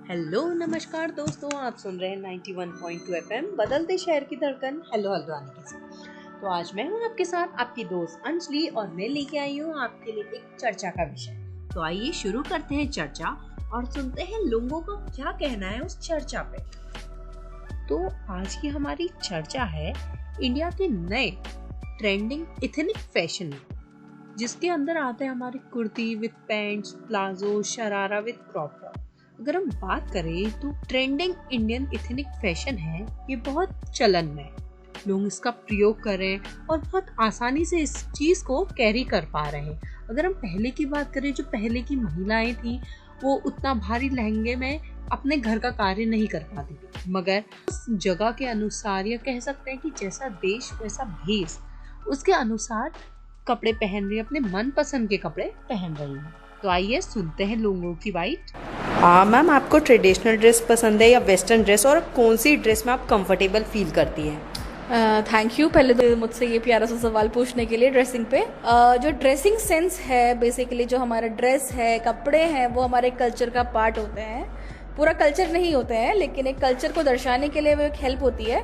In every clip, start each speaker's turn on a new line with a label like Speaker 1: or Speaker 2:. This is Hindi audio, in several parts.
Speaker 1: हेलो नमस्कार दोस्तों, आप सुन रहे हैं 91.2 FM बदलते शहर की धड़कन। हेलो हल्द्वानी के साथ। तो आज मैं हूँ आपके साथ आपकी दोस्त अंजलि और मैं लेके आई हूँ आपके लिए एक चर्चा का विषय। तो आइए शुरू करते हैं चर्चा और सुनते हैं लोगों का क्या कहना है उस चर्चा पे। तो आज की हमारी चर्चा है इंडिया के नए ट्रेंडिंग एथनिक फैशन में, जिसके अंदर आते हैं हमारे kurti with pants, palazzo, sharara with crop top. अगर हम बात करें तो ट्रेंडिंग इंडियन एथनिक फैशन है, ये बहुत चलन में है। लोग इसका प्रयोग कर रहे हैं और बहुत आसानी से इस चीज को कैरी कर पा रहे हैं। अगर हम पहले की बात करें, जो पहले की महिलाएं थी वो उतना भारी लहंगे में अपने घर का कार्य नहीं कर पाती थी, मगर उस जगह के अनुसार या कह सकते हैं कि जैसा देश वैसा भेष, उसके अनुसार कपड़े पहन रही है, अपने मनपसंद के कपड़े पहन रही है। तो आइए सुनते हैं लोगों की बाइट।
Speaker 2: मैम, आपको ट्रेडिशनल ड्रेस पसंद है या वेस्टर्न ड्रेस, और कौन सी ड्रेस में आप कंफर्टेबल फील करती हैं?
Speaker 3: थैंक यू पहले तो मुझसे ये प्यारा सा सवाल पूछने के लिए ड्रेसिंग पे। जो ड्रेसिंग सेंस है, बेसिकली जो हमारा ड्रेस है, कपड़े हैं, वो हमारे कल्चर का पार्ट होते हैं। पूरा कल्चर नहीं होते हैं, लेकिन एक कल्चर को दर्शाने के लिए वो एक हेल्प होती है।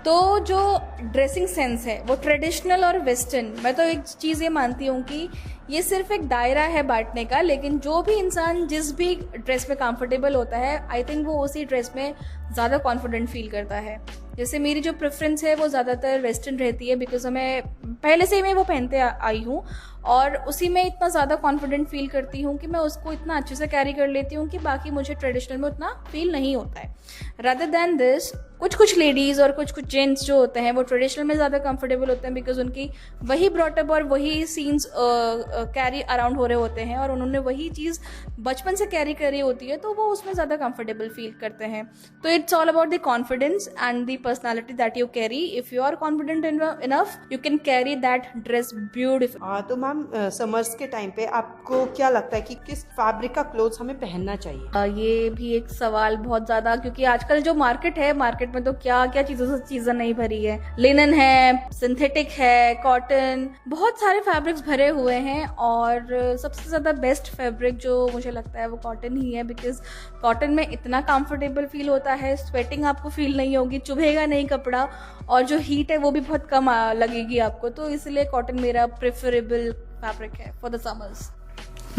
Speaker 3: तो जो ड्रेसिंग सेंस है वो ट्रेडिशनल और वेस्टर्न, मैं तो एक चीज़ ये मानती हूँ कि ये सिर्फ एक दायरा है बांटने का, लेकिन जो भी इंसान जिस भी ड्रेस में कंफर्टेबल होता है, आई थिंक वो उसी ड्रेस में ज़्यादा कॉन्फिडेंट फील करता है। जैसे मेरी जो प्रेफरेंस है वो ज़्यादातर वेस्टर्न रहती है, बिकॉज मैं पहले से ही मैं वो पहनते आई हूँ और उसी में इतना ज़्यादा कॉन्फिडेंट फील करती हूँ कि मैं उसको इतना अच्छे से कैरी कर लेती हूँ कि बाकी मुझे ट्रेडिशनल में उतना फील नहीं होता है। रादर दैन दिस, कुछ लेडीज़ और कुछ जेंट्स जो होते हैं वो ट्रेडिशनल में ज़्यादा कंफर्टेबल होते हैं, बिकॉज उनकी वही ब्रॉटअप और वही सीन्स कैरी अराउंड हो रहे होते हैं और उन्होंने वही चीज़ बचपन से कैरी करी होती है, तो वो उसमें ज़्यादा कंफर्टेबल फील करते हैं। तो it's all about the confidence and the personality that you carry. If you are confident enough, you can carry that dress beautiful.
Speaker 2: तो मैम, समर्स के टाइम पे आपको क्या लगता है कि किस फैब्रिक का क्लोथ्स हमें पहनना चाहिए?
Speaker 3: ये भी एक सवाल बहुत ज़्यादा, क्योंकि आजकल जो मार्केट है, मार्केट में तो क्या क्या चीज़ें नहीं भरी है। लिनन है, सिंथेटिक है, कॉटन, बहुत सारे फैब्रिक्स भरे हुए हैं और सबसे ज़्यादा बेस्ट फैब्रिक जो मुझे लगता है वो कॉटन ही है, बिकॉज कॉटन में इतना कंफर्टेबल फील होता है, स्वेटिंग आपको फील नहीं होगी, चुभेगा नहीं कपड़ा, और जो हीट है वो भी बहुत कम लगेगी आपको। तो इसलिए कॉटन मेरा प्रेफरेबल फैब्रिक है फॉर द समर्स।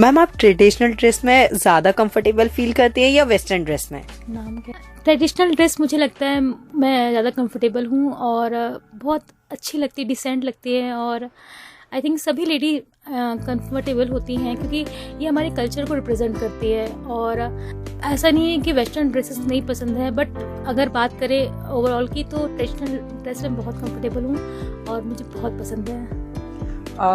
Speaker 2: मैम, आप ट्रेडिशनल ड्रेस में ज़्यादा कंफर्टेबल फील करती हैं या वेस्टर्न ड्रेस में?
Speaker 4: नाम क्या? ट्रेडिशनल ड्रेस मुझे लगता है मैं ज़्यादा कंफर्टेबल हूँ और बहुत अच्छी लगती है, डिसेंट लगती है, और आई थिंक सभी लेडी कंफर्टेबल होती हैं क्योंकि ये हमारे कल्चर को रिप्रेजेंट करती है। और ऐसा नहीं है कि वेस्टर्न ड्रेसेस नहीं पसंद है, बट अगर बात करें ओवरऑल की तो ट्रेडिशनल ड्रेस में बहुत कंफर्टेबल हूँ और मुझे बहुत पसंद है।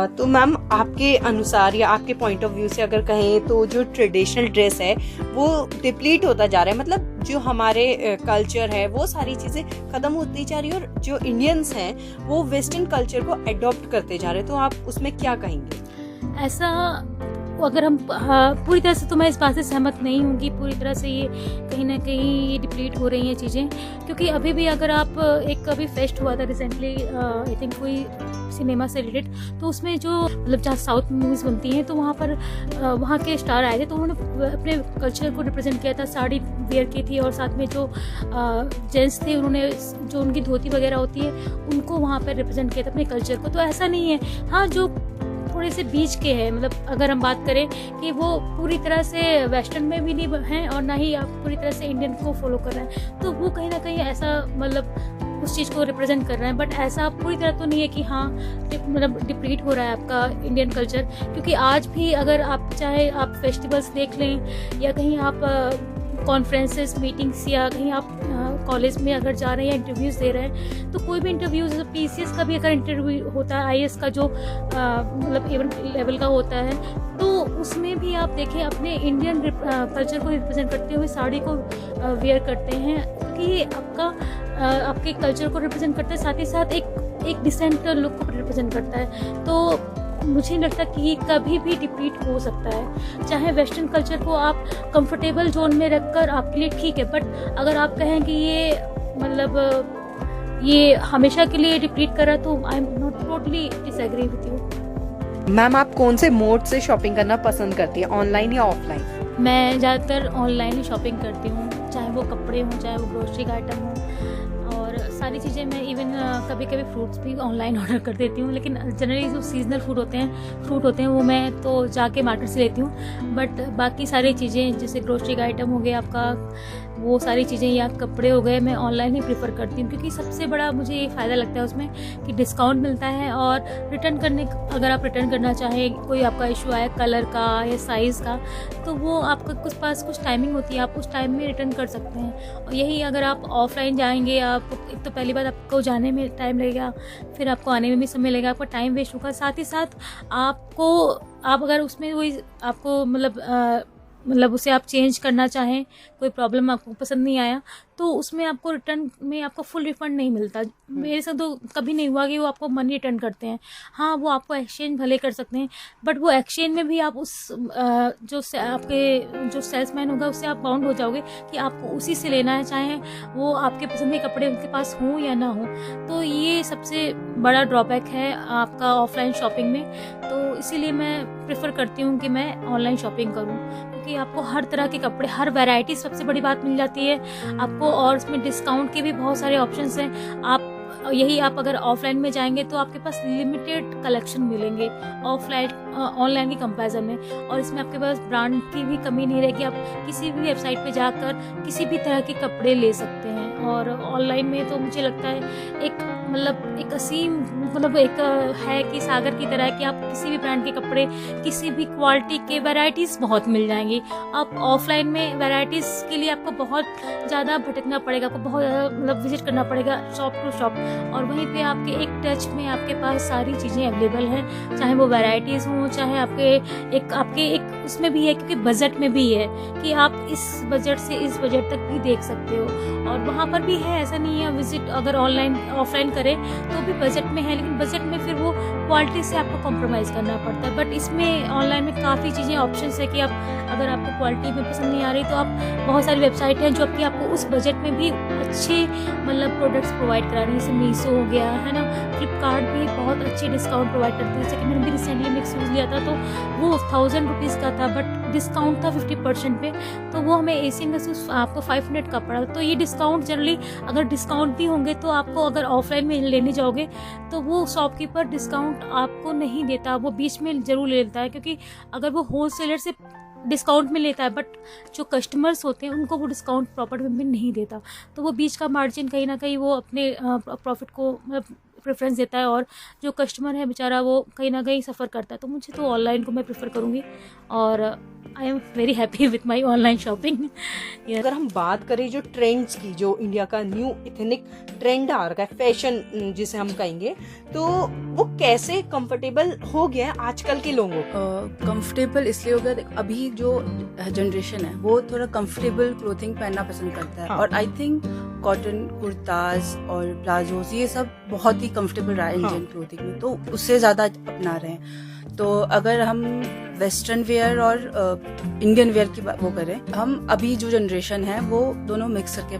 Speaker 2: तो मैम, आपके अनुसार या आपके पॉइंट ऑफ व्यू से अगर कहें तो जो ट्रेडिशनल ड्रेस है वो डिप्लीट होता जा रहा है, मतलब जो हमारे कल्चर है वो सारी चीज़ें ख़त्म होती जा रही है और जो इंडियंस हैं वो वेस्टर्न कल्चर को अडॉप्ट करते जा रहे हैं, तो आप उसमें क्या कहेंगे?
Speaker 4: ऐसा अगर हम पूरी तरह से, तो मैं इस बात से सहमत नहीं हूँ कि पूरी तरह से ये कहीं ना कहीं ये डिप्लीट हो रही हैं चीज़ें, क्योंकि अभी भी अगर आप एक अभी फेस्ट हुआ था रिसेंटली, आई थिंक कोई सिनेमा से रिलेटेड, तो उसमें जो मतलब जहाँ साउथ मूवीज़ बनती हैं तो वहाँ पर वहाँ के स्टार आए थे, तो उन्होंने अपने कल्चर को रिप्रेजेंट किया था, साड़ी वेयर की थी, और साथ में जो जेंट्स थे उन्होंने जो उनकी धोती वगैरह होती है उनको वहाँ पर रिप्रेजेंट किया था अपने कल्चर को। तो ऐसा नहीं है, हाँ जो थोड़े से बीच के हैं, मतलब अगर हम बात करें कि वो पूरी तरह से वेस्टर्न में भी नहीं हैं और ना ही आप पूरी तरह से इंडियन को फॉलो कर रहे हैं, तो वो कहीं ना कहीं ऐसा मतलब उस चीज़ को रिप्रेजेंट कर रहे हैं, बट ऐसा पूरी तरह तो नहीं है कि हाँ मतलब डिप्लीट हो रहा है आपका इंडियन कल्चर। क्योंकि आज भी अगर आप चाहे आप फेस्टिवल्स देख लें या कहीं आप कॉन्फ्रेंसेस, मीटिंग्स, या कहीं आप कॉलेज में अगर जा रहे हैं या इंटरव्यूज़ दे रहे हैं, तो कोई भी इंटरव्यूज़, पीसीएस का भी अगर इंटरव्यू होता है, आईएएस का जो मतलब इवन लेवल का होता है, तो उसमें भी आप देखें अपने इंडियन कल्चर को रिप्रेजेंट करते हुए साड़ी को वेयर करते हैं, क्योंकि आपका आपके कल्चर को रिप्रेजेंट करता है, साथ ही साथ एक डिसेंट लुक को रिप्रेजेंट करता है। तो मुझे नहीं लगता कि ये कभी भी डिप्लीट हो सकता है। चाहे वेस्टर्न कल्चर को आप कंफर्टेबल जोन में रखकर आपके लिए ठीक है, बट अगर आप कहें कि ये मतलब ये हमेशा के लिए डिप्लीट करा, तो I am not totally disagree with you.
Speaker 2: Ma'am, आप कौन से मोड से शॉपिंग करना पसंद करती है, ऑनलाइन या ऑफलाइन?
Speaker 4: मैं ज़्यादातर ऑनलाइन ही शॉपिंग करती हूँ, चाहे वो कपड़े हों, चाहे वो ग्रोसरी का आइटम हो, और सारी चीज़ें मैं इवन कभी कभी फ्रूट्स भी ऑनलाइन ऑर्डर कर देती हूँ। लेकिन जनरली जो सीजनल फ्रूट होते हैं वो मैं तो जाके मार्केट से लेती हूँ। बट बाकी सारी चीज़ें जैसे ग्रोसरी का आइटम हो गया आपका, वो सारी चीज़ें या कपड़े हो गए, मैं ऑनलाइन ही प्रेफर करती हूँ, क्योंकि सबसे बड़ा मुझे ये फ़ायदा लगता है उसमें कि डिस्काउंट मिलता है। और अगर आप रिटर्न करना चाहें, कोई आपका इशू आया कलर का या साइज़ का, तो वो आपका पास कुछ टाइमिंग होती है, आप उस टाइम में रिटर्न कर सकते हैं। और यही अगर आप ऑफलाइन जाएंगे, आप एक तो पहली बात आपको जाने में टाइम लगेगा, फिर आपको आने में भी समय लगेगा, आपका टाइम वेस्ट होगा। साथ ही साथ आप अगर उसमें वही आपको मतलब उसे आप चेंज करना चाहें, कोई प्रॉब्लम आपको पसंद नहीं आया, तो उसमें आपको रिटर्न में आपको फुल रिफंड नहीं मिलता। मेरे साथ तो कभी नहीं हुआ कि वो आपको मनी रिटर्न करते हैं। हाँ, वो आपको एक्सचेंज भले कर सकते हैं, बट वो एक्सचेंज में भी आप आपके जो सेल्समैन होगा उससे आप बाउंड हो जाओगे कि आपको उसी से लेना है, चाहे वो आपके पसंद के कपड़े उनके पास हों या ना हो। तो ये सबसे बड़ा ड्रॉबैक है आपका ऑफलाइन शॉपिंग में। तो इसीलिए मैं प्रेफर करती हूँ कि मैं ऑनलाइन शॉपिंग करूँ, क्योंकि आपको हर तरह के कपड़े, हर वैरायटी सबसे बड़ी बात मिल जाती है आपको, और उसमें डिस्काउंट के भी बहुत सारे ऑप्शंस हैं। आप अगर ऑफलाइन में जाएंगे तो आपके पास लिमिटेड कलेक्शन मिलेंगे ऑनलाइन की कंपैरिजन में, और इसमें आपके पास ब्रांड की भी कमी नहीं रहेगी। आप किसी भी वेबसाइट पे जाकर किसी भी तरह के कपड़े ले सकते हैं। और ऑनलाइन में तो मुझे लगता है एक असीम एक है कि सागर की तरह कि आप किसी भी ब्रांड के कपड़े, किसी भी क्वालिटी के वैरायटीज़ बहुत मिल जाएंगी। आप ऑफलाइन में वैरायटीज़ के लिए आपको बहुत ज़्यादा भटकना पड़ेगा, आपको बहुत ज़्यादा विजिट करना पड़ेगा शॉप टू शॉप, और वहीं पे आपके एक टच में आपके पास सारी चीज़ें अवेलेबल हैं, चाहे वो वैरायटीज़ हों, चाहे आपके उसमें भी है, क्योंकि बजट में भी है कि आप इस बजट से इस बजट तक भी देख सकते हो। और वहाँ पर भी है, ऐसा नहीं है विजिट अगर ऑफलाइन करें तो भी बजट में है, लेकिन बजट में फिर वो क्वालिटी से आपको कॉम्प्रोमाइज़ करना पड़ता है। बट इसमें ऑनलाइन में काफ़ी चीज़ें ऑप्शंस है कि अगर आपको क्वालिटी में पसंद नहीं आ रही तो आप बहुत सारी वेबसाइट हैं जो आपको उस बजट में भी अच्छे प्रोडक्ट्स प्रोवाइड करा रही है। जैसे मीशो हो गया है ना, फ्लिपकार्ट भी बहुत अच्छे डिस्काउंट प्रोवाइड करती है। जैसे कि मैंने भी रिसेंटली मिक्स यूज़ लिया था तो वो 1000 रुपीज़ का था, बट डिस्काउंट था 50% पे, तो वो हमें एशियन में आपको 500 का पड़ा। तो ये डिस्काउंट जनरली अगर डिस्काउंट भी होंगे तो आपको अगर ऑफलाइन में लेने जाओगे तो वो शॉपकीपर डिस्काउंट आपको नहीं देता, वो बीच में ज़रूर ले लेता है, क्योंकि अगर वो होलसेलर से डिस्काउंट में लेता है बट जो कस्टमर्स होते हैं उनको वो डिस्काउंट प्रॉपर में नहीं देता, तो वो बीच का मार्जिन कहीं ना कहीं वो अपने प्रॉफिट को प्रेफरेंस देता है, और जो कस्टमर है बेचारा वो कहीं ना कहीं सफ़र करता है। तो मुझे तो ऑनलाइन को मैं प्रेफर करूँगी, और I am very happy with my online shopping.
Speaker 2: अगर हम बात करें जो ट्रेंड्स की, जो इंडिया का न्यू इथनिक ट्रेंड आ रहा है, फैशन जिसे हम कहेंगे, तो वो कैसे कंफर्टेबल हो गया है आजकल के लोगों को?
Speaker 5: कंफर्टेबल इसलिए हो गया, अभी जो जनरेशन है वो थोड़ा कंफर्टेबल क्लोथिंग पहनना पसंद करता है।
Speaker 2: हाँ।
Speaker 5: और आई थिंक कॉटन कुर्ताज और प्लाजोज ये सब बहुत ही कंफर्टेबल रहा है इंडियन क्लोथिंग में, तो उससे ज़्यादा अपना रहे हैं। तो अगर हम वेस्टर्न वेयर और इंडियन वेयर की वो करें, हम अभी जो जनरेशन है वो दोनों मिक्स करके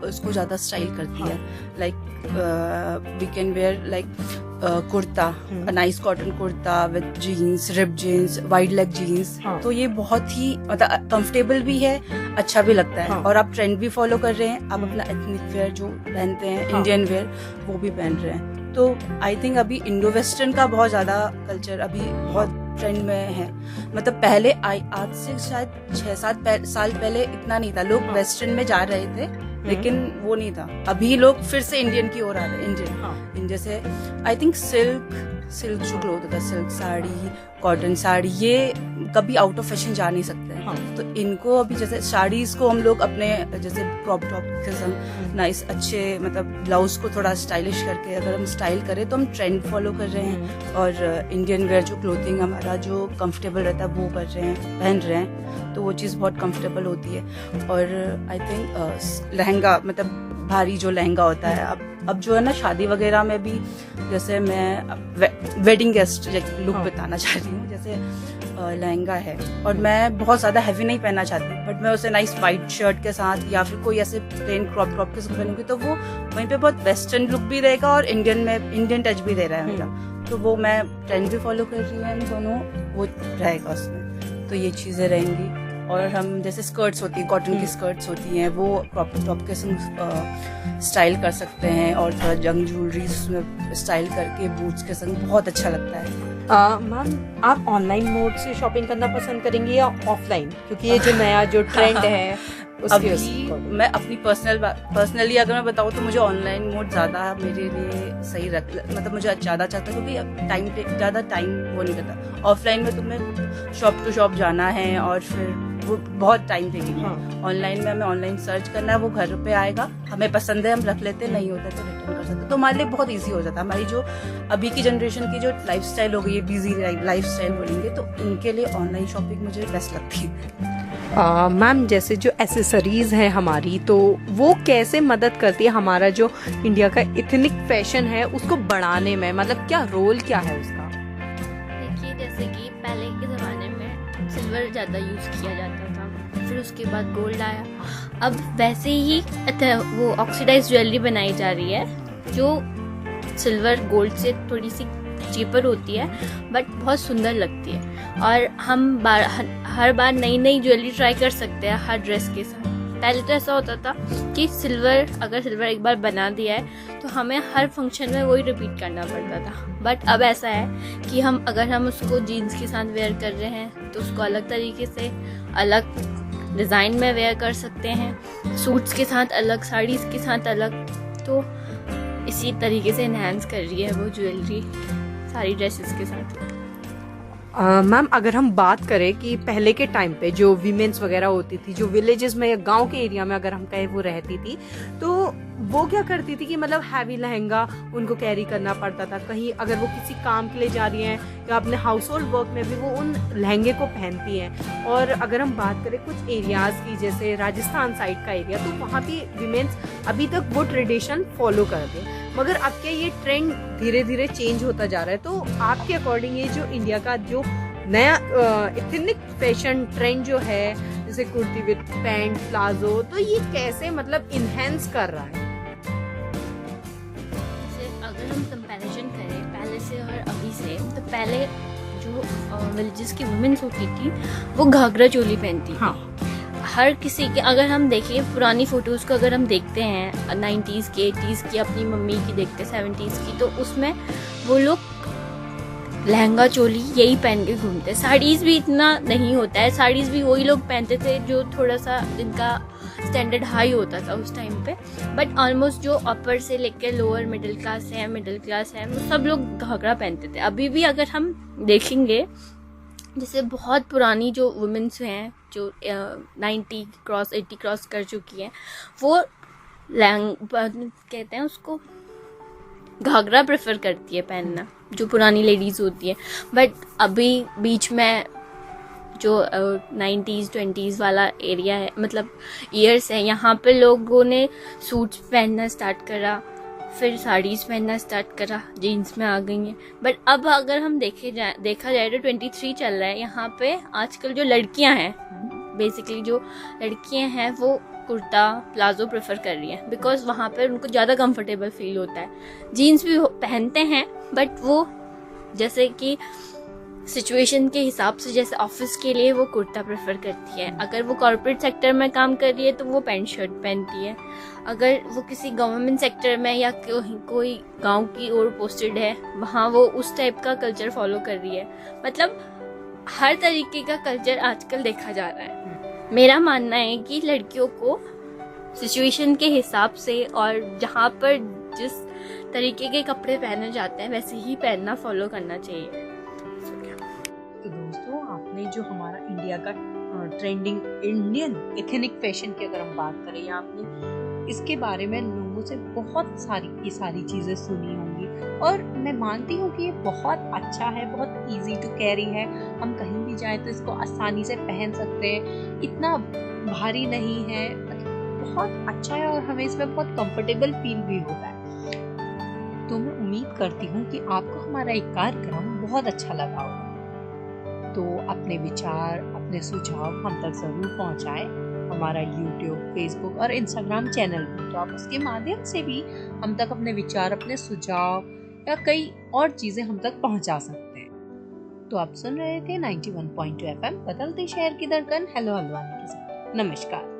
Speaker 5: उसको ज़्यादा स्टाइल करती है। Like we can wear like kurta, nice cotton kurta with jeans, rip jeans, wide leg jeans. तो ये बहुत ही कंफर्टेबल भी है, अच्छा भी लगता है। और आप ट्रेंड भी फॉलो कर रहे हैं, आप अपना एथनिक वेयर जो पहनते हैं, इंडियन वेयर, वो भी पहन रहे हैं। तो आई थिंक अभी इंडो वेस्टर्न का बहुत ज़्यादा कल्चर अभी बहुत ट्रेंड में है। मतलब पहले आज से शायद 6-7 साल पहले इतना नहीं था, लोग वेस्टर्न में जा रहे थे लेकिन वो नहीं था। अभी लोग फिर से इंडियन की ओर आ रहे हैं। इंडियन जैसे आई थिंक सिल्क जो क्लोथ होता है, सिल्क साड़ी, कॉटन साड़ी, ये कभी आउट ऑफ फैशन जा नहीं सकते हैं। तो इनको अभी जैसे साड़ीज को हम लोग अपने जैसे क्रॉप टॉप किस्म नाइस अच्छे ब्लाउज को थोड़ा स्टाइलिश करके अगर हम स्टाइल करें तो हम ट्रेंड फॉलो कर रहे हैं। और इंडियन वेयर जो क्लोथिंग हमारा जो कंफर्टेबल रहता है वो कर रहे हैं, पहन रहे हैं, तो वो चीज़ बहुत कंफर्टेबल होती है। और आई थिंक लहंगा, मतलब भारी जो लहंगा होता है, अब जो है ना शादी वगैरह में भी, जैसे मैं वेडिंग गेस्ट लुक बताना चाह रही हूँ। जैसे लहंगा है और मैं बहुत ज़्यादा हैवी नहीं पहनना चाहती, बट मैं उसे नाइस वाइट शर्ट के साथ या फिर कोई ऐसे प्लेन क्रॉप के साथ पहनूंगी तो वो वहीं पे बहुत वेस्टर्न लुक भी रहेगा और इंडियन टच भी दे रहा है मेरा। तो वो मैं ट्रेंड भी फॉलो कर रही हूँ, दोनों वो रहेगा उसमें। तो ये चीज़ें रहेंगी। और हम जैसे स्कर्ट्स होती हैं, कॉटन की स्कर्ट्स होती हैं, वो क्रॉप टॉप के संग स्टाइल कर सकते हैं, और थोड़ा जंग ज्वेलरी उसमें स्टाइल करके बूट्स के संग बहुत अच्छा लगता है।
Speaker 2: मैम आप ऑनलाइन मोड से शॉपिंग करना पसंद करेंगी या ऑफलाइन, क्योंकि ये जो नया जो ट्रेंड है
Speaker 5: अभी मैं अपनी पर्सनली अगर मैं बताऊँ तो मुझे ऑनलाइन मोड ज़्यादा मेरे लिए सही मतलब मुझे ज़्यादा चाहता है, क्योंकि ज़्यादा टाइम वो नहीं करता। ऑफलाइन में तुम्हें शॉप टू शॉप जाना है और फिर वो बहुत टाइम टेकिंग है। ऑनलाइन में हमें ऑनलाइन सर्च करना है, वो घर पे आएगा, हमें पसंद है हम रख लेते हैं, नहीं होता तो रिटर्न कर सकते हैं। तो हमारे लिए बहुत ईजी हो जाता है। हमारी जो अभी की जनरेशन की जो लाइफस्टाइल हो गई है, बिजी लाइफस्टाइल बोलेंगे, तो उनके लिए ऑनलाइन शॉपिंग मुझे बेस्ट लगती है।
Speaker 2: मैम जैसे जो एसेसरीज है हमारी, तो वो कैसे मदद करती है हमारा जो इंडिया का इथनिक फैशन है उसको बढ़ाने में, मतलब क्या रोल क्या है उसका?
Speaker 6: देखिए, जैसे कि पहले के ज़माने में सिल्वर ज़्यादा यूज़ किया जाता था, फिर उसके बाद गोल्ड आया। अब वैसे ही वो ऑक्सीडाइज ज्वेलरी बनाई जा रही है जो सिल्वर गोल्ड से थोड़ी सी चीपर होती है बट बहुत सुंदर लगती है, और हम हर बार नई नई ज्वेलरी ट्राई कर सकते हैं हर ड्रेस के साथ। पहले तो ऐसा होता था कि अगर सिल्वर एक बार बना दिया है तो हमें हर फंक्शन में वही रिपीट करना पड़ता था, बट अब ऐसा है कि अगर हम उसको जीन्स के साथ वेयर कर रहे हैं तो उसको अलग तरीके से अलग डिज़ाइन में वेयर कर सकते हैं, सूट्स के साथ अलग, साड़ीज़ के साथ अलग। तो इसी तरीके से एनहांस कर रही है वो ज्वेलरी सारी ड्रेसेस के साथ।
Speaker 2: मैम अगर हम बात करें कि पहले के टाइम पे जो वीमेंस वगैरह होती थी, जो विलेजेस में या गांव के एरिया में अगर हम कहें वो रहती थी, तो वो क्या करती थी कि मतलब हैवी लहंगा उनको कैरी करना पड़ता था। कहीं अगर वो किसी काम के लिए जा रही हैं या अपने हाउस होल्ड वर्क में भी वो उन लहंगे को पहनती हैं। और अगर हम बात करें कुछ एरियाज़ की, जैसे राजस्थान साइड का एरिया, तो वहाँ की वीमेंस अभी तक वो ट्रेडिशन फॉलो करते हैं। मगर अब क्या ये ट्रेंड धीरे धीरे चेंज होता जा रहा है? तो आपके अकॉर्डिंग ये जो इंडिया का जो नया इथनिक फैशन ट्रेंड जो है, जैसे कुर्ती विद पैंट, प्लाजो, तो ये कैसे मतलब इनहेंस कर रहा है?
Speaker 6: अगर हम कंपैरिजन करें पहले से और अभी से, तो पहले जो विलेजेस की वुमेन्स होती थी वो घाघरा चोली पहनती थी। हाँ। हर किसी के, अगर हम देखें पुरानी फ़ोटोज़ को, अगर हम देखते हैं 90s की, 80s की, अपनी मम्मी की देखते हैं 70s की, तो उसमें वो लोग लहंगा चोली यही पहन के घूमते हैं। साड़ीज़ भी इतना नहीं होता है, साड़ीज़ भी वही लोग पहनते थे जो थोड़ा सा जिनका स्टैंडर्ड हाई होता था उस टाइम पे, बट ऑलमोस्ट जो अपर से लेकर लोअर मिडिल क्लास है वो सब लोग घाघरा पहनते थे। अभी भी अगर हम देखेंगे, जैसे बहुत पुरानी जो वुमेन्स हैं जो 90 क्रॉस 80 क्रॉस कर चुकी हैं, वो कहते हैं उसको घाघरा प्रेफर करती है पहनना, जो पुरानी लेडीज़ होती है। बट अभी बीच में जो 90s 20s वाला एरिया है, मतलब ईयर्स है, यहाँ पे लोगों ने सूट्स पहनना स्टार्ट करा, फिर साड़ीज़ पहनना स्टार्ट करा, जीन्स में आ गई हैं। बट अब अगर हम देखा जाए तो 23 चल रहा है, यहाँ पे आजकल जो लड़कियाँ हैं, बेसिकली जो लड़कियाँ हैं वो कुर्ता प्लाजो प्रेफर कर रही हैं, बिकॉज वहाँ पर उनको ज़्यादा कंफर्टेबल फील होता है। जीन्स भी पहनते हैं बट वो जैसे कि सिचुएशन के हिसाब से, जैसे ऑफिस के लिए वो कुर्ता प्रेफर करती है, अगर वो कॉर्पोरेट सेक्टर में काम कर रही है तो वो पैंट शर्ट पहनती है, अगर वो किसी गवर्नमेंट सेक्टर में या कोई गांव की ओर पोस्टेड है वहाँ वो उस टाइप का कल्चर फॉलो कर रही है। मतलब हर तरीके का कल्चर आजकल देखा जा रहा है। मेरा मानना है कि लड़कियों को सिचुएशन के हिसाब से और जहाँ पर जिस तरीके के कपड़े पहने जाते हैं वैसे ही पहनना फॉलो करना चाहिए।
Speaker 1: तो दोस्तों, आपने जो हमारा इंडिया का ट्रेंडिंग इंडियन एथनिक फैशन की अगर हम बात करें, या आपने इसके बारे में लोगों से बहुत सारी चीज़ें सुनी होंगी, और मैं मानती हूँ कि ये बहुत अच्छा है, बहुत इजी टू कैरी है। हम कहीं भी जाएं तो इसको आसानी से पहन सकते हैं, इतना भारी नहीं है, बहुत अच्छा है और हमें इसमें बहुत कंफर्टेबल फील भी होता है। तो मैं उम्मीद करती हूँ कि आपको हमारा एक कार्यक्रम बहुत अच्छा लगा होगा। तो अपने विचार, अपने सुझाव हम तक ज़रूर पहुँचाएं। हमारा YouTube, Facebook और Instagram चैनल भी, तो आप उसके माध्यम से भी हम तक अपने विचार, अपने सुझाव या कई और चीज़ें हम तक पहुँचा सकते हैं। तो आप सुन रहे थे 91.2 FM बदलते शहर की धड़कन हेलो हल्द्वानी के साथ। नमस्कार।